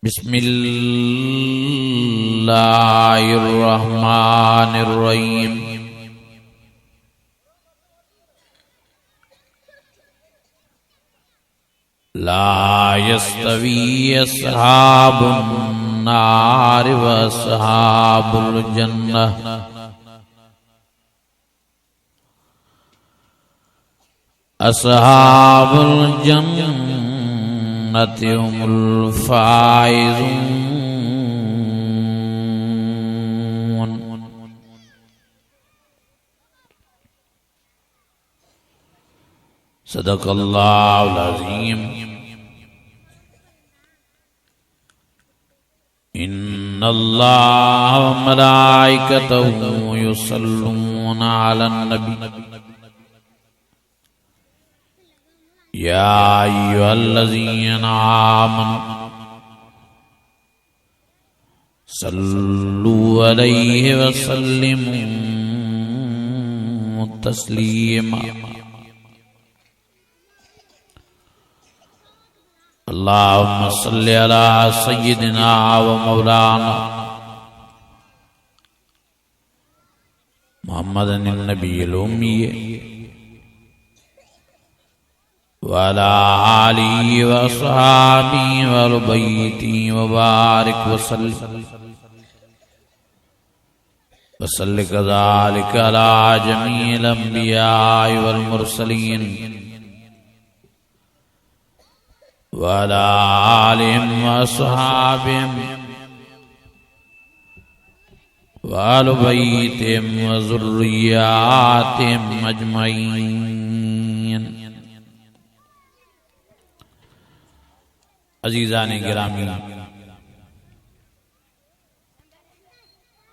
बिस्मिल्लाहिर्रहमानिर्रहीम। ला यस्तवी अस्हाबुन नार व अस्हाबुल जन्नह अस्हाबुल जन्नति हुमुल फाइज़ून। सदक़ल्लाहुल अज़ीम। इन्नल्लाह व मलाइकतहु युसल्लूना अलन नबी या अय्युहल्लज़ीना आमनू सल्लू अलैहि व सल्लिमू तस्लीमा। अल्लाहुम्मा सल्लि अला सय्यिदिना व मौलाना मुहम्मदिन नबिय्यिल उम्मी व अला आलिहि व अस्हाबिहि व अहलि बैतिहि व बारिक व सल्लि कज़ालिका अला जमीइल अंबियाइ वल मुरसलीन व अला आलिहिम व अस्हाबिहिम व अहलि बैतिहिम व ज़ुर्रिय्यातिहिम अजमईन। अजीज़ान गिरामी,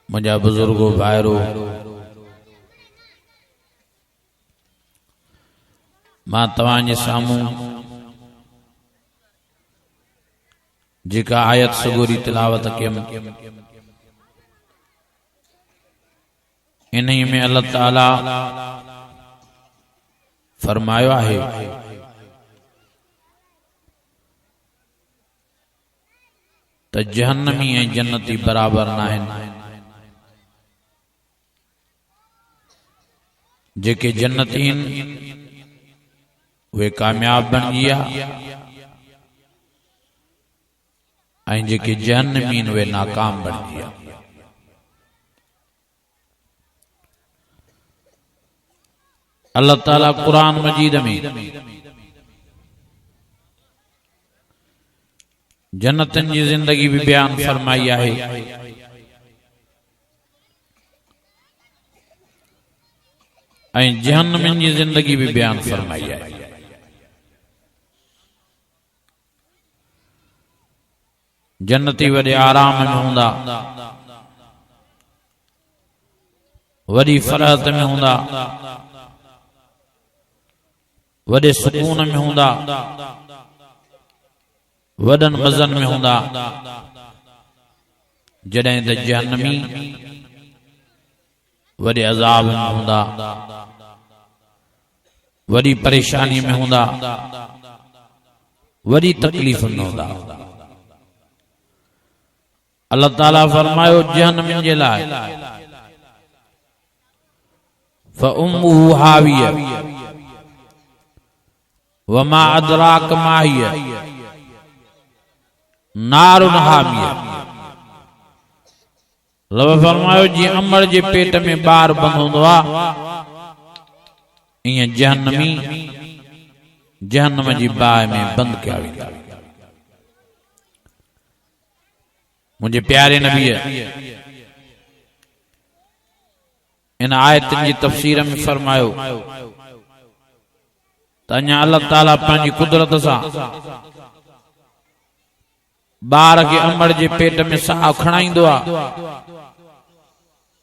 मुझा बुजुर्गो भाइरो, मां तव्हांजे साम्हूं जेका आयत सगोरी तिलावत कयमि, इन्ही में अल्लाह ताला फरमायो आहे त जहन्नमी ऐं जन्नती बराबर नाहिन। जेके जन्नतीन वे कामयाब बणजी विया ऐं जेके जहन्नमीन वे नाकाम बणजी विया। अल्लाह ताला कुरान मजीद में जन्नतन जी जिंदगी भी बयान फरमाई है ऐं जहन्नमिन जी जिंदगी भी बयान फरमाई है। जन्नती वडे आराम में हुंदा, वडी फरहत में हुंदा, वडे सुकून में हुंदा, वडन मज़न में हुंदा। जॾहिं त जहन्नमी वडे अज़ाब में हुंदा, वडी परेशानी में हुंदा, वडी तकलीफ़ में हुंदा। अल्लाह ताला फरमायो जहन्नम जे लाइ फउम्मुहु हाविया वमा अदराक मा हिया नारुन हामिया। लब फरमायो जी अमर जे पेट में बार बंद हुंदो आ, इं जहन्नमी जहन्नम जी बाह में बंद कया वेंदा। मुझे प्यारे नबी इन आयतन जी तफसीर में फरमायो त अञा अल्लाह ताला पंहिंजी कुदरत सां बार के अमर जे पेट में साह खणाईंदो आ,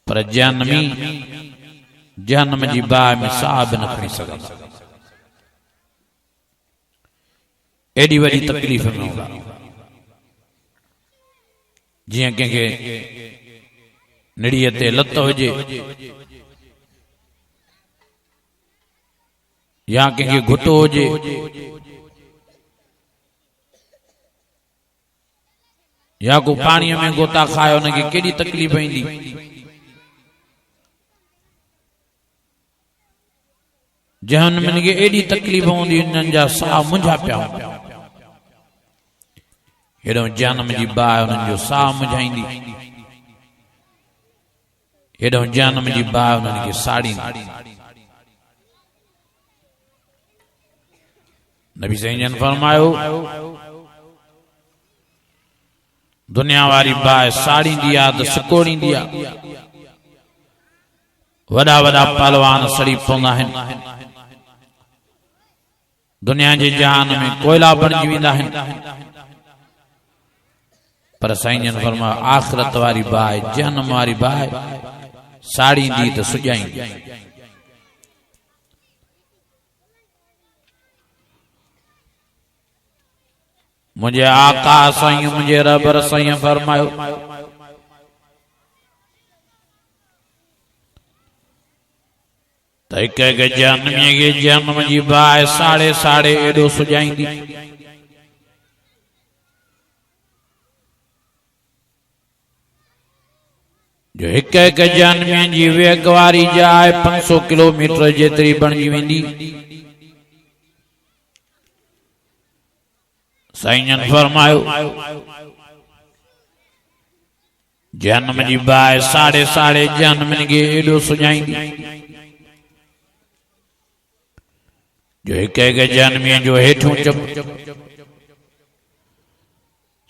पर जहन्नमी जहन्नम जी बाह में साह भी न खणी सघंदा। एडी वडी तकलीफ़ में हूंदा। जियां कंहिंखे निड़ीअ ते लत हुजे या कंहिंखे घुटो हुजे या को पानी में गोता खाए उनके केड़ी तकलीफ इंदी जहन्नम के एडी तकलीफ होंदी उनन जा साह मुंझा पिया हेडो जहन्नम जी बाह उनन जो साह मुंझाईंदी हेडो जहन्नम जी बाह उनन के साड़ी नबी सैयद फरमायो दुनिया वाली बाह साड़ी दिया तो सिकोड़ी दिया वड़ा वड़ा पहलवान सड़ी पौंदा है दुनिया के जहान में कोयला बणजी वेंदा पर साईं जन फरमायो आखिरत वाली बाह जहन्नम वाली बाह साड़ी दी तो सुजाई मुझे आका साईं मुझे रब साईं फरमायो तो एक जन्म जी बाह साड़े साड़े एडो सुजाईंदी जो एक जन्म जी वेग वारी जाए 500 किलोमीटर जेतरी बणजी वेंदी साईं फरमायो जन्म जी बाह साड़े साड़े जन्म के एडो सुजाईंदी जो एक जन्म जो हेठों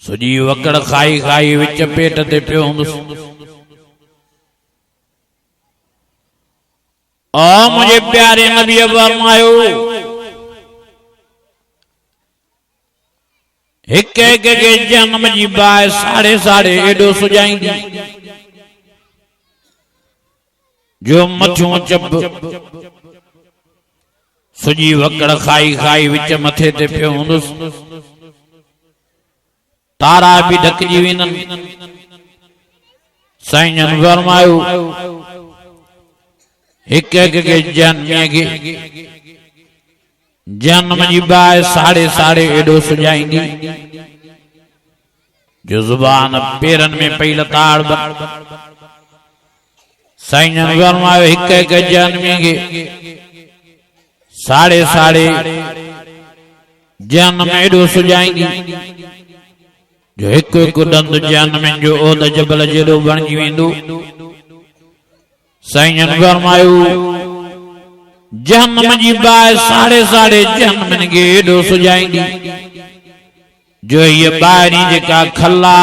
सुजी वकड़ खाई खाई विच पेट ते पियो हुंदुसि ओ मुझे प्यारे नबी फरमायो एक के जन्म जी बाह साड़े साड़े एडो सुजाईंदी जो मथों चब सुजी वकड़ खाई खाई विच मथे ते पियो हुंदुसि तारा भी ढकजी वेंदन साईं जन फरमायो एक के जन्म जी बाह साड़े साड़े एडो सुजाईंदी जो जुबान पेरन में पई लताड़ साईं जन फरमायो एक जन्म के साड़े साड़े जन्म एडो सुजाईंदी जो एक दंद जन्म जो ओद जबल जेडो बणजी वेंदो साईं जन फरमायो जन्म जी बाह साड़े साड़े जन्म के एडो सुजाईंदी जो ये बाहरी जेका खला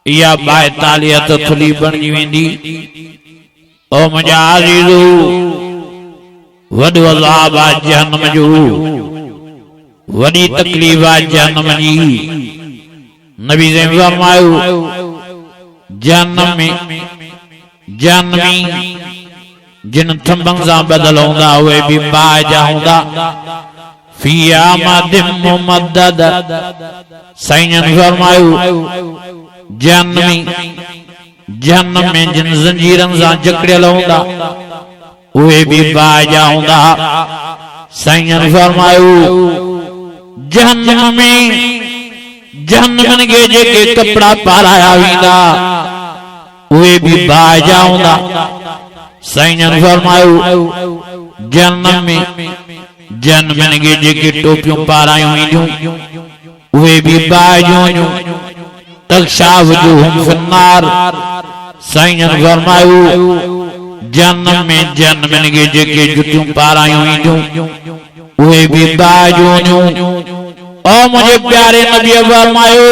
या बाह ताली हथ थुली बणजी वेंदी ओ मुंहिंजा आज़ीज़ो वॾो अज़ाब आ जहन्नम जो वॾी तकलीफ़ आ जहन्नम जी नबी से फरमायो जहन्नम में जहन्नमी जिन थंबन सां बदल हूंदा उहे भी बाह जा हूंदा फी आमदिम मुमद्दद साईं जन फरमायो जहन्नम में जिन ज़ंजीरन सां जकड़ियल हूंदा उहे भी बाह जा हूंदा साईं जन फरमायो जहन्नम में जहन्नम के जेके कपड़ा पाराया वेंदा उहे भी बाह जा हूंदा साईं जन फरमायो जहन्नम में जहन्नम के जेके टोपियूं पारायूं वेंदियूं उहे भी बाह जूं तग़शा वजूहुम फिन्नार साईं जन फरमायो जन्म में जन्म के जेके जुतियूं पारायूं वेंदियूं उहे भी बाह जूं ओ मुझे प्यारे नबी फरमायो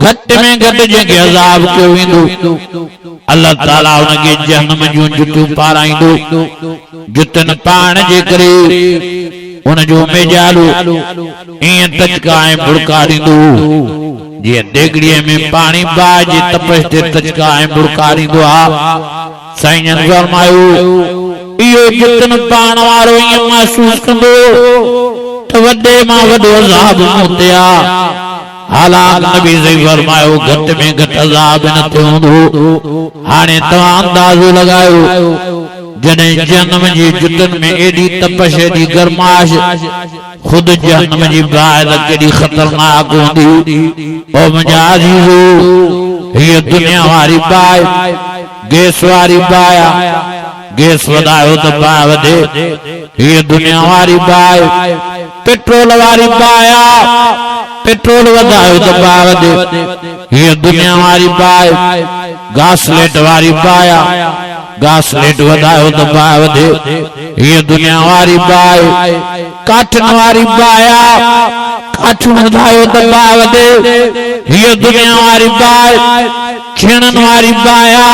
घट में घट जेके अज़ाब कयो वेंदो अल्लाह ताला उनके जहन्नम जूं जुतियूं पाराईंदो जुतन पाण जे करे उन जो मेजालो ईअं तचका ऐं बुड़का ॾींदो जीअं देगड़ीअ में पाणी बाह जे तपश ते तचका ऐं बुड़का ॾींदो आहे साईं जन फरमायो इहो जुतन पाण वारो ईअं महसूस कंदो त वॾे मां वॾो अज़ाब मूं ते आहे हालात नबी से फरमायो घट में घट अज़ाब न थियो हूंदो हाणे तव्हां अंदाज़ो लॻायो जने जन्म जी जुतन में एडी तपश एडी गरमाश खुद जन्म जी बात केडी खतरनाक होंदी ओ मजाजीजो ये दुनिया वाली बाय गैस वाली बाया गैस वधायो तो बाय वधे ये दुनिया वाली बाय पेट्रोल वाली बाया पेट्रोल वधायो तो बाय वधे ये दुनिया वाली बाय घासलेट वाली बाया घासलेट वधायो तो बाय वधे ये दुनिया वाली बाय काठन वाली बाया काठ वधायो तो बाय वधे ये दुनिया वाली बाय छेणन वाली बाया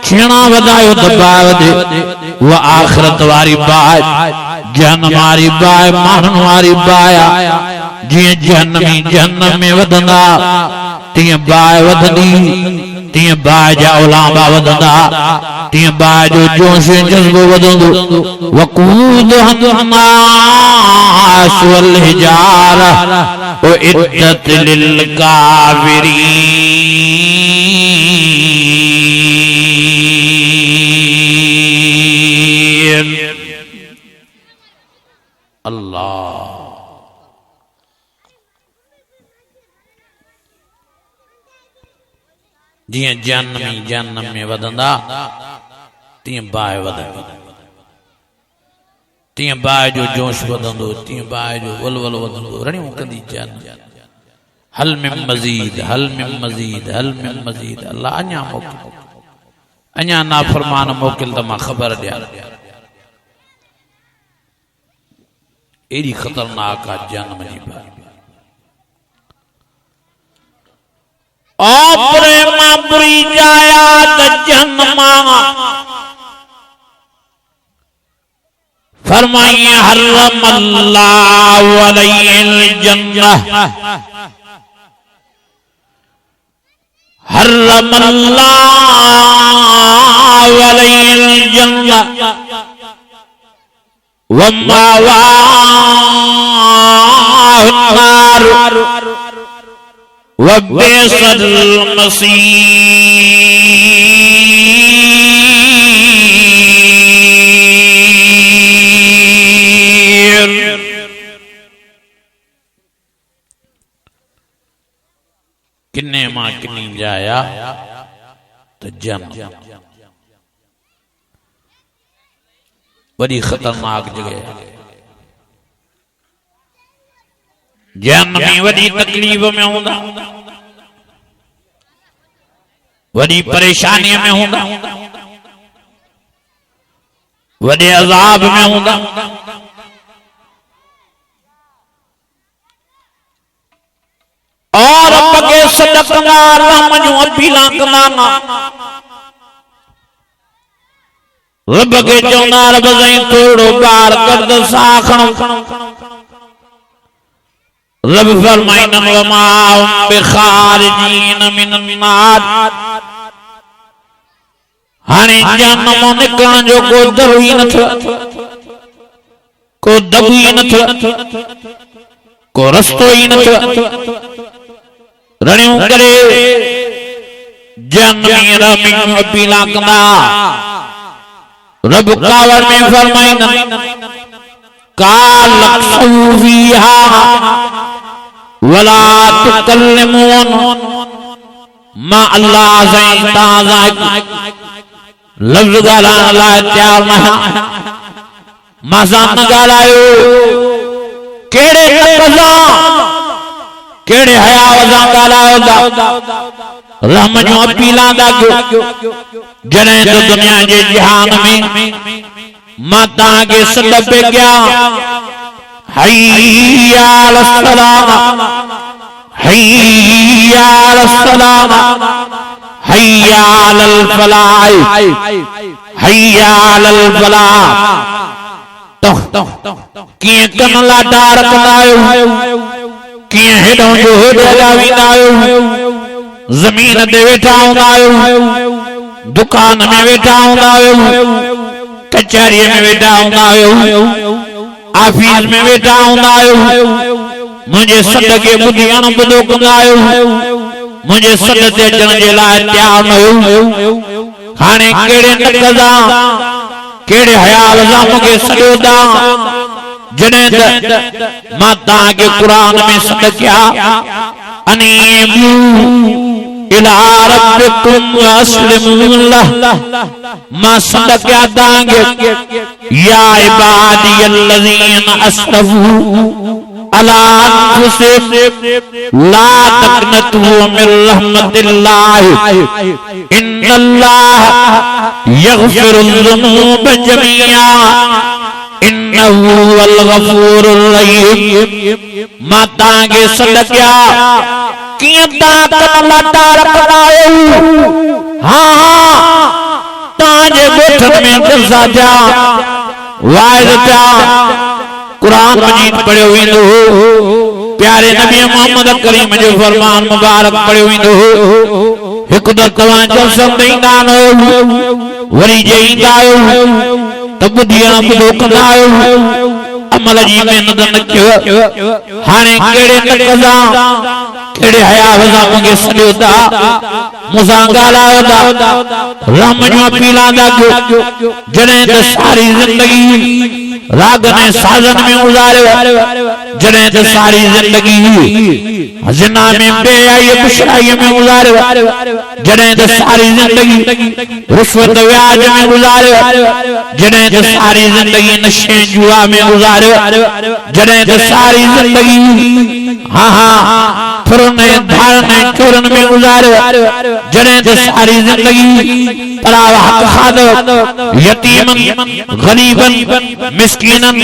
छेणा वधायो तो बाय वधे वो आखिरत वाली बाय जहन्नम वाली बाय मानन वाली बाया जिए जहन्नमी जहन्नम में वधंदा तीअं बाय वधंदी तीअं बाय जा उलामा वधंदा तीअं बाय जो जोश जज़्बो वधंदो वक़ूदुहा नास वल हिजारा उइद्दत लिल काफिरीन। अल्लाह जिए जन्नमी जन्नम में वधंदा तीअं बाय वधंदी तीअं बाय जो जोश वधंदो तीअं बाय जो वलवल वधंदो रणियूं कंदी जन्नत हल मिन मजीद हल मिन मजीद हल मिन मजीद। अल्लाह अञा मोकिल अञा नाफरमान मोकिल त मां ख़बर ॾियां। एड़ी खतरनाक आ जन्म जी बात ओ प्रेमा बुरी जाया त जन्मा फरमाइए हर्रमल्लाहु अलैहिल जन्नह हर्रमल्लाहु अलैहिल जन्नह वमावाहुन्नार वबिसल मसीर। किन्ने मां किन्नी जाया तो जन्म बड़ी खतरनाक जगह जन्म में वड़ी तकलीफ में होंदा वड़ी परेशानी में होंदा वड़े अजाब में होंदा और पगे सदकना रहम जो अपीला कना रब के चौना रब सही थोड़ो बार कर दो साखण रब फरमाइना वमा बिखारिजीन मिनन नार। हाणे जन्म निकरण जो को दर ही न थियो को दब ही न थियो को रस्तो ही न थियो रणियों करे जन्मी रमी अपीला कंदा रब कावर में फरमाइना काल लक्सूफिहा वला तुकल्लिमून मा अल्लाह से ताज़ा लफ्ज़ गाला लाए तैयार न मज़ा न गालायो केड़े तकज़ा केड़े हया वज़ा गालायो रहम जो अपीला दा जने तो दुनिया के जहान में माता के सदब पे क्या हय्या अलस्सलाम हय्या अलस्सलाम हय्या अलल फलाह हय्या अलल फलाह तो किए कन लाडा रखदायो किए हेडो जो हेडो लाविदायो जमीन ते वेठा हूंदायो दुकान में वेठा हूंदायो कचहरी में वेठा हूंदायो ऑफिस में वेठा हूंदायो मुझे सद के बुधी अणबुधो कंदायो मुझे सद ते अचण जे लाइ तैयार न हो हाणे केड़े नकज़ा केड़े हयाल जामगे सजोदा जने माता के कुरान में सदकिया अनीबू इला रब्बिकुम वअस्लिमू लह मा सदकिया दांगे या इबादियल्लज़ीना अस्रफू अला अनफुसिहिम ला तक़नतू मिन रहमतिल्लाह इन्नल्लाह यग़फिरुज़्ज़ुनूब जमीआ इन्नहु वल गफूरुर रहीम माता के सदकिया कियता कला तारक लायो हां ताजे बैठन में दसा जा वाइद जा कुरान मजीद पढ़ियो वेंदो प्यारे नबी मोहम्मद करीम जो फरमान मुबारक पढ़ियो वेंदो हिकु दफ़ा जो समझींदा हो वरी जेईंदा आयो तब दिया बुधो कंदा आयो अमल जी मेहनत न कयो हाणे केड़े नकजा केड़े हया वजामगे सजोदा मुसा गालायो राम जो पीला दागो जने त सारी जिंदगी राग ने साजन में गुजारे जने त सारी जिंदगी जिना में बेआई बुशराई में गुजारे जने त सारी जिंदगी रिश्वत व्याज में गुजारे जने त सारी जिंदगी नशे जुआ में गुजारे जने त सारी जिंदगी हाँ हाँ फुरने धारने चोरन में गुजारे जने त सारी जिंदगी परावा खादो यतीमन गरीबन मिस्कीनन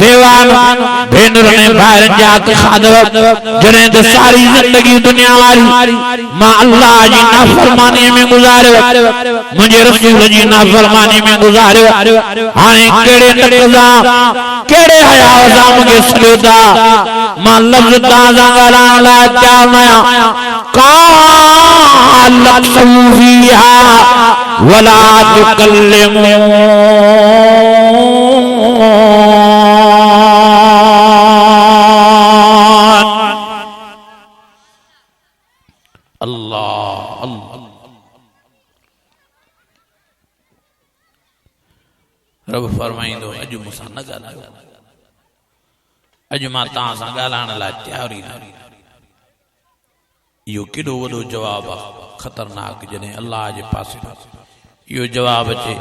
बेवान भेनरने भाईरन जात खादो जने त सारी जिंदगी दुनिया वाली मां अल्लाह जी नाफरमानी में गुजारे मुझे रसूल जी नाफरमानी में गुजारे हाने केड़े नकजा केड़े हया जामगे सजोदा मां लफ्ज ताजा गालान ला क्या नया काल लक्सूफिया वला तुकल्लिमू अल्लाह अल्लाह रब फरमाइंदो अजु मुसा न गालायो अजु मां तां सां गालाण ला तैयार ही न यो केडो वडो जवाब खतरनाक जने अल्लाह जे पासे यो जवाब अचे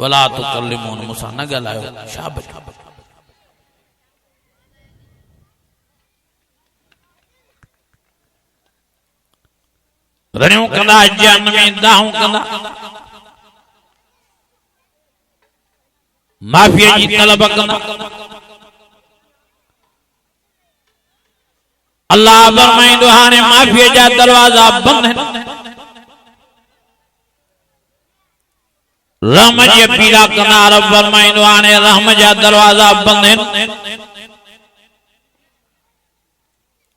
वला तुकल्लिमून मुसा न गालायो शाबाश रनियों कंदा जन में दाहूं कंदा माफिया जी तलब कंदा अल्लाह फरमाइंदो हाने माफिया जा दरवाजा बंद है रहम जे पीला कंदा रब फरमाइंदो हाने रहम जा दरवाजा बंद है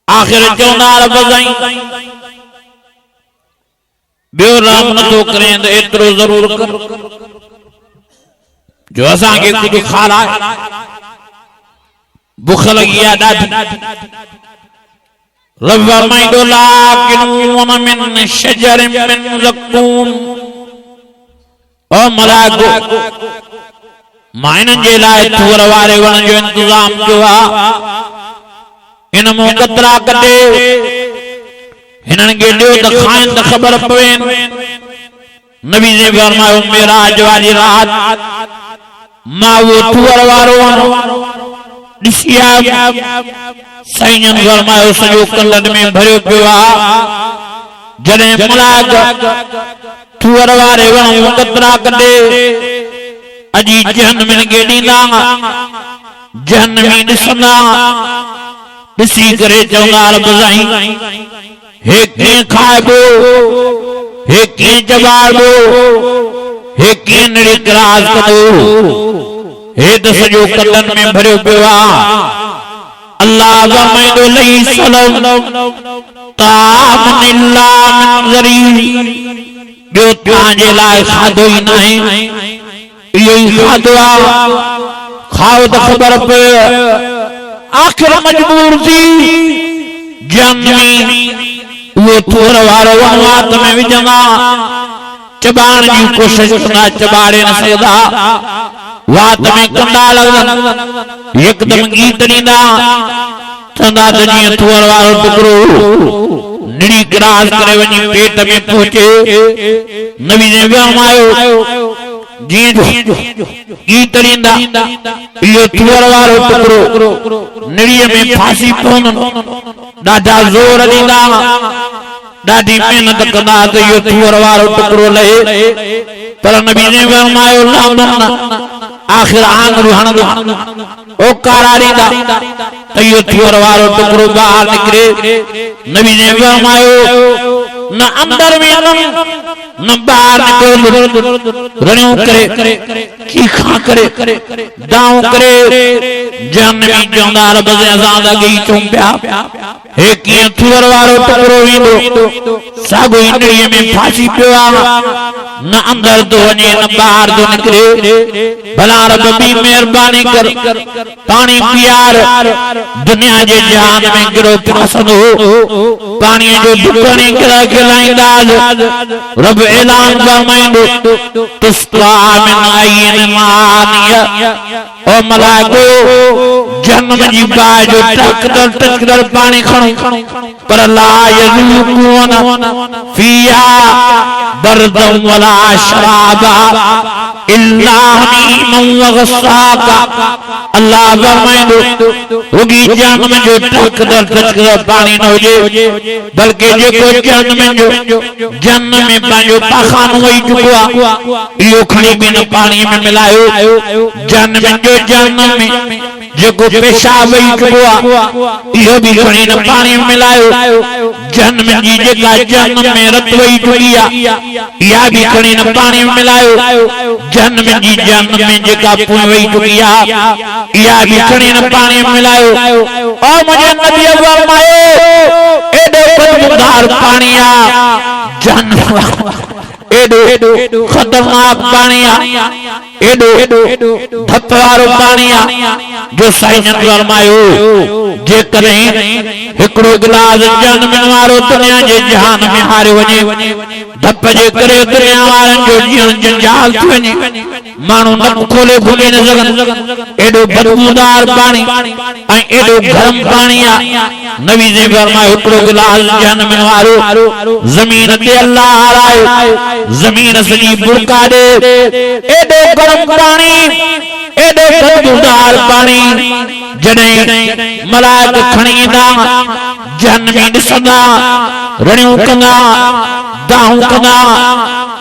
आखिर चौंदा रब साईं बियो राम न तो करें तो एतरो जरूर कर जो असा के कुछ खाला भूख लगी आ दादी रब फरमाइंदो लाकिन मिन शजर मिन ज़क़ूम ओ मलाको माइनन जे लाए थूर वारे वण जो इंतजाम जो आ इन मुकतरा कटे हिनन के लियो त खाइन त खबर पवेन नबी ने फरमायो मेराज वाली रात मां वो थूर वारो दिसिया साईं फरमायो सजो कलद में भरियो पियो आ जने मलाक थूर वारे वण मुकतरा कटे अजी जहन्नम के दींदा जहन्नमी दिसंदा दिसी करे चवंदा रब साईं हे के खाबो हे के जवाबो हे के नड़ी क्रास कदो हे त सजो कलन में भरियो पियो आ अल्लाह फरमाइंदो लई सलम तामनिल्ला मिन ज़री जो ताजे लाए खादो ही नहीं यही खादो आ खाओ तो खबर पे आखिर मजबूर थी जन्मी वो थोर वारो वात में विजमा चबाण की कोशिश करना चबाड़े न सदा वात में कंडा लगन एकदम गीत नींदा चंदा दजी थोर वारो टुकड़ो निड़ी क्रॉस करे वनी पेट में पहुंचे नबी ने फरमायो जी गीत नींदा यो थोर वारो टुकड़ो निड़ी में फांसी पवन दादा जोर नींदा दादी मेहनत कंदा तो यो थोर वारो टुकड़ो लहे पर नबी ने फरमायो ना आखिर आंगरू हणदो ओ कारारी दा तयो थोर वारो टुकड़ो बाहर निकरे नबी ने फरमायो न अंदर में न बाहर निकल रण्यों करे चीखा करे दाव करे जन में जोंदा रब से आजाद गई चुंप्या हे की थोर वारो टुकड़ो वींदो सागो इंद्रिय में फांसी पियो न अंदर तो वने न बाहर तो निकरे भला रब भी मेहरबानी कर पानी पियार दुनिया जे जहान में गिरो पसंद हो पानी जो दुकानी गिरा खिलाइंदा रब ऐलान फरमाइंदो तुस्का मिन आयन मानिया ओ मलाइको जन्म जी बाय जो टकदर पानी खणो पर ला यज़ूकुन फिया बरदम वला शराबा इल्ला हमीमन व गस्साका अल्लाह फरमाइंदो होगी जन्म जो टकदर पानी न होजे बल्कि जेको जन्म में पांजो पाखानो वही चुको इयो खणी बिन पानी में मिलायो जन्म जो जन्म में जेको पेशाब वही चुको इहो भी खणी न पानी में मिलायो जन्म जी जेका जन्म में रत वही चुकिया या भी खणी न पानी में मिलायो जन्म जी जन्म में जेका पुण्य वही चुकिया या भी खणी न पानी में मिलायो और मुझे नबी फरमाए एडो खुशबूदार पानिया जन्म एडो खतरनाक पानिया एडो धप वारो पानिया जो साईं ने फरमायो जे करें हिकड़ो गिलास जन्म वारो दुनिया जे जहान में हारे वने धप जे करे दुनिया वारन जो जीवन जंजाल थी वने मानो न खोले घुमे न सगन एडो बदबूदार पानी ऐं एडो गरम पानिया नबी ने फरमायो हिकड़ो गिलास जन्म वारो जमीन ते अल्लाह हरायो जमीन सजी बुरका दे एडो गरम पानी एडो बदबूदार पानी जने मलाक खणींदा जन्मी ॾिसंदा रणियूं कंदा दाहूं कंदा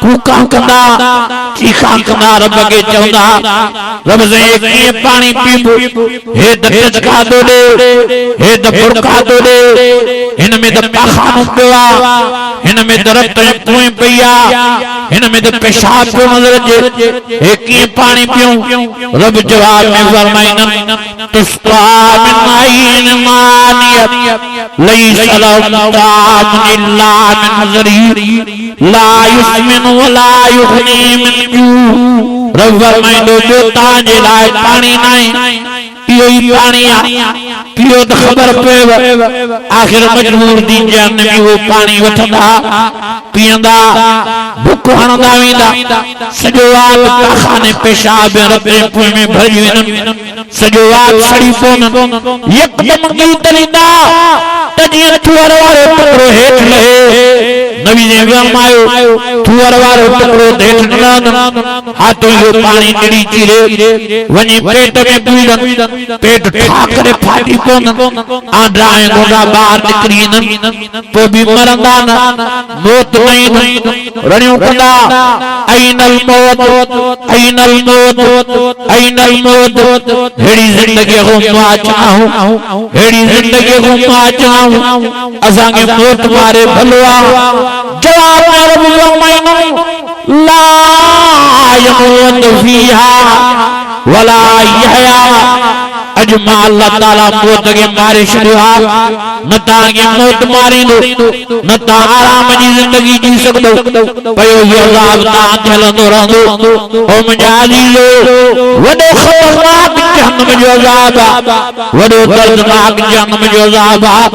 कूका कंदा चीखा कंदा रब के चवंदा रब से कीअं पानी पीबो हे दच खाधो ॾे हे दफुर खाधो ॾे हिन में त पाखानो पियो आहे हिन में त रत पोइ पई आहे हिन में त पेशाब पियो नज़र अचे हे कीअं पानी पियूं रब जवाब में फरमाईंदन तुस्का मिन आयन मानियत लैस लहुम ताअमुन इल्ला मिन ज़री ला युस्मिन वला युग़नी मिन जू रब फरमाईंदो जो तव्हांजे लाइ पानी नाहे इहो ई पानी आहे पियो त ख़बर पएव आख़िर मजबूर थी जन में वो पानी वठंदा पीअंदा बुख हणंदा वेंदा सॼो आब पाखाने पेशाब रते पुए में भरी वञनि सॼो आब सड़ी पवनि यकदम गीत ॾींदा त जीअं थुअर वारो टुकड़ो हेठि लहे नबी ने फरमायो थुअर वारो टुकड़ो हेठि न लहंदो हाथों जो पानी निड़ी चिरे वञी पेट में पीड़नि पेट ठाकरे फाटी पवनि आंडा ऐं गोॾा ॿाहिरि निकिरी वञनि पोइ बि मरंदा न मौत न ईंदनि रणियूं कंदा ऐनल मौत ऐनल मौत ऐनल मौत हेड़ी ज़िंदगी को मां चाहूं हेड़ी ज़िंदगी को मां चाहूं असांखे मौत मारे भलो आहे जवाब में रब फरमाईंदो ला यमूत फीहा वला यहया अजमा अल्लाह ताला मौत के मारे छड़िया न तांगे मौत मारी दो न ता आराम जी जिंदगी जी सकदो पयो ये अज़ाब ता झलंदो रहंदो ओ मजाली लो वडो खतरनाक जहन्नम जो अज़ाब वडो दर्दनाक जहन्नम जो अज़ाब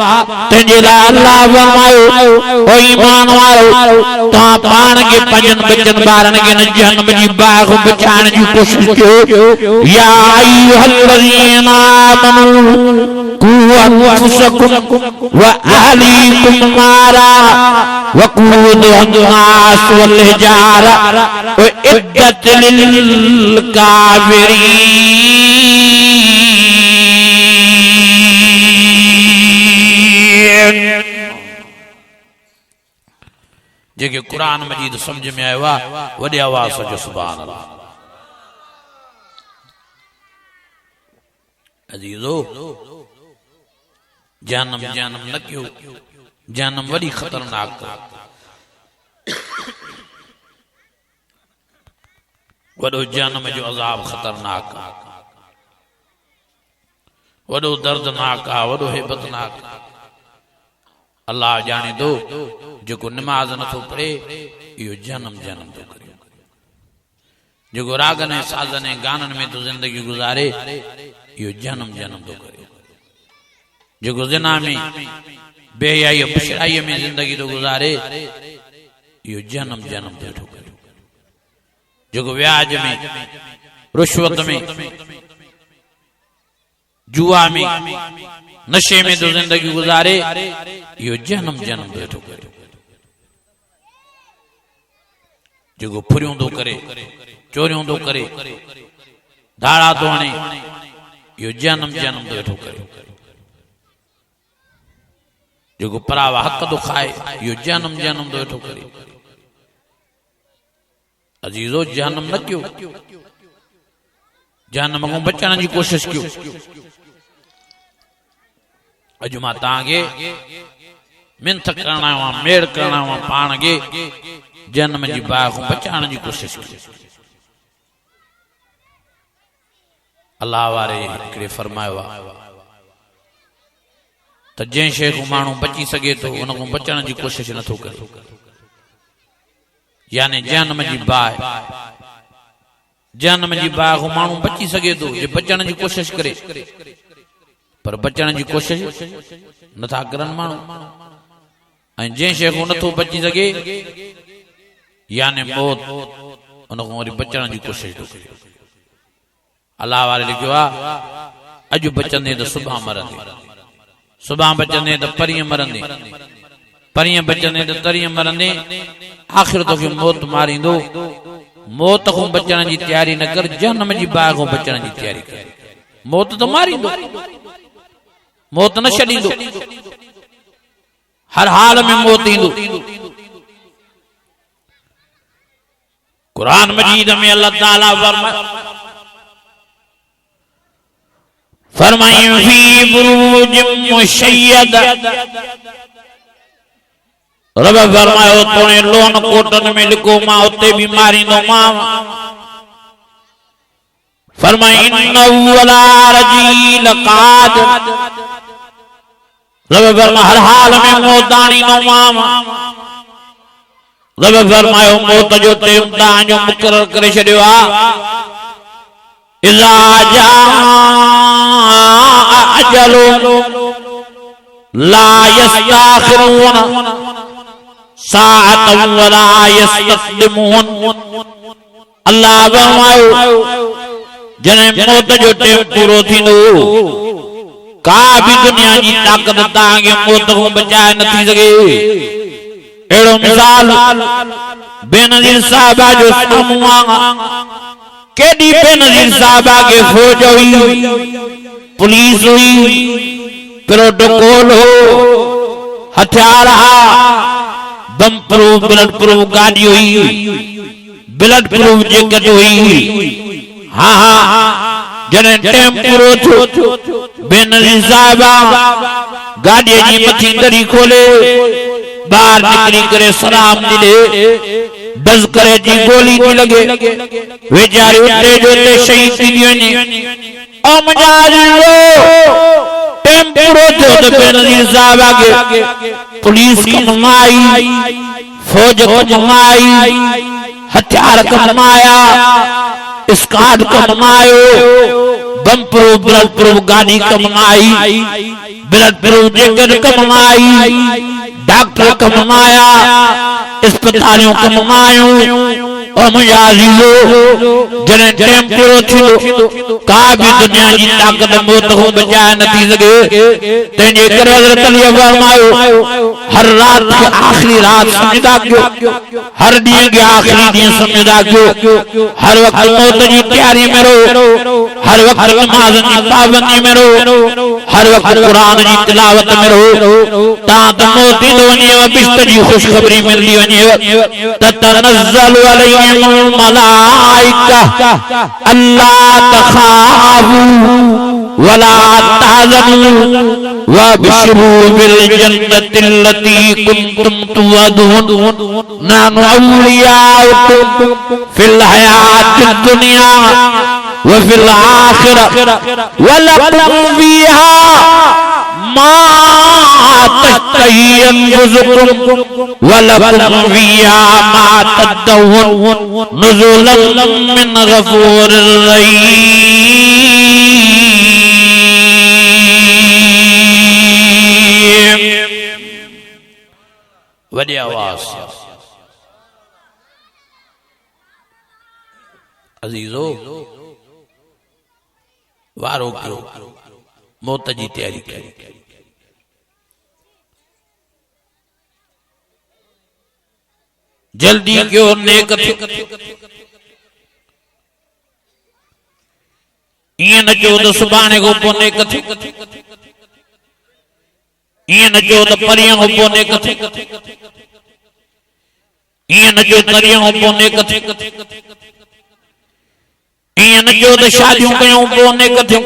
तेजे ला अल्लाह फरमायो ओ ईमान वालो ता पान के पंजन बचन बारन के न जहन्नम जी बाग बचाने की कोशिश कयो या अय्युहल्लज़ीना कू अनफुसकुम व अहलीकुम नारा वक़ूदुहा वल हिजारा उइद्दत लिल काफिरीन। जेके कुरान मजीद समझ में आयो वडे आवाज जो सुभान अल्लाह। अजीजो जहन्नम जहन्नम न क्यों जहन्नम बड़ी खतरनाक वडो जहन्नम जो अज़ाब खतरनाक वडो दर्दनाक वडो हेबतनाक। अल्लाह जाने दो जो नमाज न तो पढ़े यो जन्म जन्म तो करे जो रागने साजने गानन में तो जिंदगी गुजारे यो जन्म जन्म तो करे जो जिना में बेहयाई बशराई में जिंदगी तो गुजारे यो जन्म जन्म तो करे जो व्याज में रुश्वत में जुआ में नशे में तो जिंदगी गुजारे यो जन्म जन्म तो करे जो फुरियों तो करे चोरियों तो करे धाड़ा तो हणे यो जन्म जन्म तो करे जो परावा हक तो खाए यो जन्म जन्म तो करे। अजीजो जन्म न क्यों जन्म को बचण की कोशिश क्यों अज मां तांगे मिनत करना मेड़ करना पान के जन्म जी बाग को बचाण की कोशिश की। अल्लाह वारे हिकिड़े फरमायो त जंहिं शइ को माण्हू बची सघे थो उन को बचण की कोशिश नथो करे यानी जन्म जी बाग को माण्हू बची सघे थो जे बचण की कोशिश करे पर बचण की कोशिश नथा करनि माण्हू ऐं जंहिं शइ को नथो बची सघे यानी मौत उन को वरी बचण की कोशिश थो करे। अल्लाह वारे लिखियो आहे अॼु बचंदे त सुभाणे मरंदे सुभाणे बचंदे त परीहं मरंदे परीहं बचंदे त तरीहं मरंदे आख़िर तोखे मौत मारींदो। मौत को बचण की तैयारी न कर जन्म जी बाग को बचण की तैयारी कर। मौत तो मारींदो मौत न छॾींदो हर हाल में मौत ईंदो। कुरान मजीद में अल्लाह ताला फरमाए फी बुरूज मुशय्यद रब फरमायो तोने लोन कोटन में लिखो मां उते भी मारींदो मां। फरमाए इन्नहु अला रजील कादिर रब फरमाए हर हाल में मौत आणींदो मां। रब फरमायो मौत जो टाइम तव्हांजो मुक़रर करे छॾियो आहे इज़ा जाअ अजलु ला यस्ताखिरून साअतन वला यस्तक़दिमून। अल्लाह फरमायो जने मौत जो टाइम पूरो थींदो का भी दुनिया की ताकत तव्हांखे मौत को बचाए नथी सघे। अहिड़ो मिसाल बेनज़ीर साहिबा जो साम्हूं आहे केॾी बेनज़ीर साहिबा के फौज हुई पुलिस हुई प्रोटोकॉल हो हथियार हा बम प्रूफ ब्लड प्रूफ गाड़ी हुई ब्लड प्रूफ जैकेट हुई। हाँ हाँ जने टाइम पूरो थियो बेनज़ीर साहिबा गाड़ी जी मथी दरी खोले बाहर निकली करे सलाम ॾिने डज करे जी गोली थी लगे वेचारी उते जो उते शहीद थी वञे ओ मजाजिलो टेम्परो जो बेनजीर साहब आगे पुलिस कमाई फौज कमाई हथियार कमाया स्काड कमायो बम प्रूफ ब्लड प्रूफ गाड़ी कमाई ब्लड प्रूफ जैकेट कमाई डॉक्टर कमाया अस्पतालों कमायो और मुजाजिलो जने टेम्परो थियो का भी दुनिया जी ताकत मौत हो बचाए नथी सके तेजे करे हज़रत अली फरमायो हर रात के आखिरी रात समझदा क्यों हर दिन के आखिरी दिन समझदा क्यों हर वक्त मौत की तैयारी में रहो हर वक्त नमाज की पाबंदी में रहो हर वक्त कुरान की तिलावत में रहो ता त मौत दी वने बिस्तर की खुशखबरी मिलदी वने ततनज़्ज़लु अलैहिम मलाइका अल्ला तखाफू वला तहज़नु वबशिरू बिल जन्नति अल्लती कुंतुम तुअदून नहनु औलियाउकुम फिल हयातिद दुनिया व फिल आखिरह वलकुम फीहा मा तश्तही अंफुसुकुम वलकुम फीहा मा तदउन नुज़ुलन मिन गफूरिर रहीम। वडी आवाज अजीजो वारो करो मौत जी तैयारी करी जल्दी क्यों नेक ये न जो तो सुभाणे को पोने कथे ये न जो तो परियां को पोने कथे ये न जो तरियां को पोने कथे ये न जो तो शादियों कयूं पोने कथे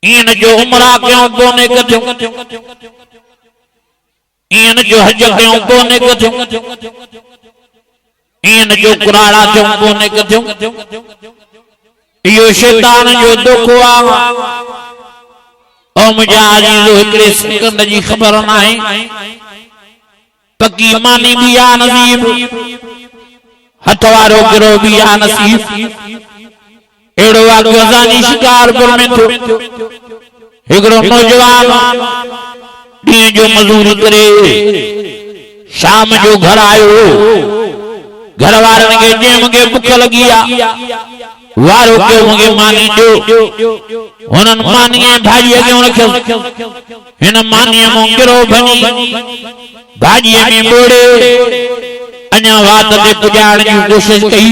ये न जो उमरा कयूं पोने कथे ये न जो हज कयूं पोने कथे ये न जो कुराड़ा थियूं पोने कथे यो शैतान जो दुख आ ओ मुझा अजीजो हिकड़े सेकंड जी खबर नाहे पक्की मानी भी आ नसीब हथवारो गिरो भी आ नसीब एड़ो वाक़ियो ज़ानी शिकारपुर में थियो हिकड़ो नौजवान ॾींहं जो मजूरी करे शाम जो घर आयो घर वारनि खे जंहिं मूंखे बुख लगी आ वारो क्यों मुझे मानी दो उन्हनि मानीअ भाॼीअ खे रखियो हिन मानीअ मूं गिरो भञी भाॼीअ में ॿोड़े अञा वात ते पुॼाइण जी कोशिश कई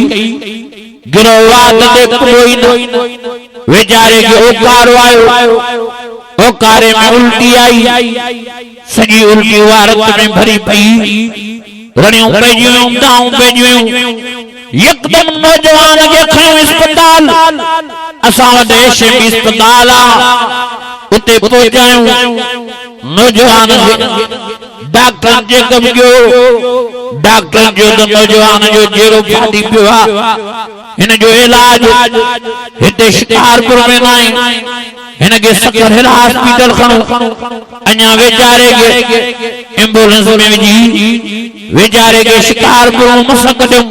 गिरो वात ते पुॼो न वेचारे खे ओकारो आयो ओकारे में उल्टी आई सॼी उल्टी वारत में भरी पई रणियूं पइजियूं दाऊं पइजियूं यकदम नौजवान के खयो अस्पताल असा वडे शेबी अस्पताल उते पहुंचायूं नौजवान डॉक्टर जे कब गयो डॉक्टर जो तो नौजवान जो जेरो फाटी पियो हिन जो इलाज हिते शिकारपुर में नाहे हिन के सकर हिल हॉस्पिटल खणो अञा वेचारे के एम्बुलेंस में विझी वेचारे के शिकारपुर मसक ॾियो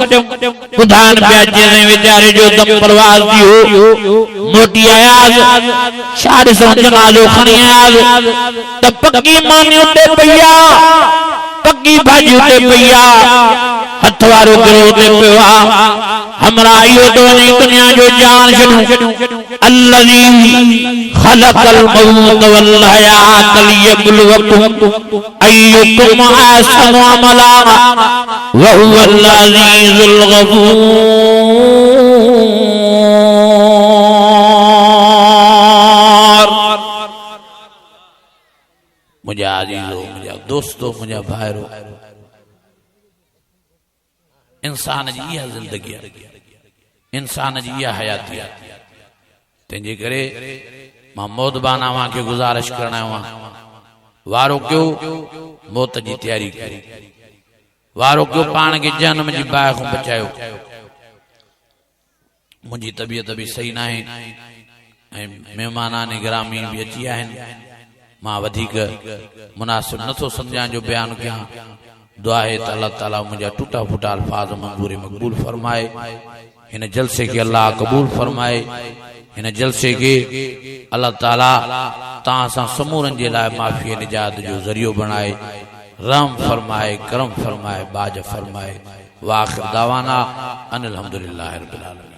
ॿुधाइनि पिया जेसिं वेचारे जो दम परवाज़ थियो मोटी आयास छा ॾिसो जनाज़ो खणी आयास त पक्की मानी उते पई आ पक्की भाॼी उते पई आ हथ वारो गिरो उते पियो आ हमरा इहो तो वञी दुनिया जो जान छॾूं अल्लज़ी खलक़ल मौत वल हयात लियब्लुवकुम अय्युकुम अहसनु अमला व हुवल अज़ीज़ुल गफूर। मुझे अजीजो मुझे दोस्तों मुझे भाइरो इंसान जी यह जिंदगी इंसान जी यह हयाती तेजे करे मां मौतबाना मां के गुजारिश करना वारो क्यों मौत जी तैयारी करी वारो क्यों पान के जन्म जी बाह को बचायो मुझी तबीयत भी सही ना है मेहमानान गिरामी भी अची आहिनि मां वधिक मुनासिब नथो समझां जो बयान कयां दुआ है त अल्लाह ताला मुझा टूटा फूटा अल्फाज मंजूरी मकबूल फरमाए इन जलसे के अल्लाह कबूल फरमाए इन जलसे के अल्लाह ताला तां सां समूरन जे लाइ माफ़ी निजात जो ज़रियो बनाए रहम फरमाए करम फरमाए बाज फरमाए वाखिर दावाना अनिल हम्दुलिल्लाहि रब्बिल आलमीन।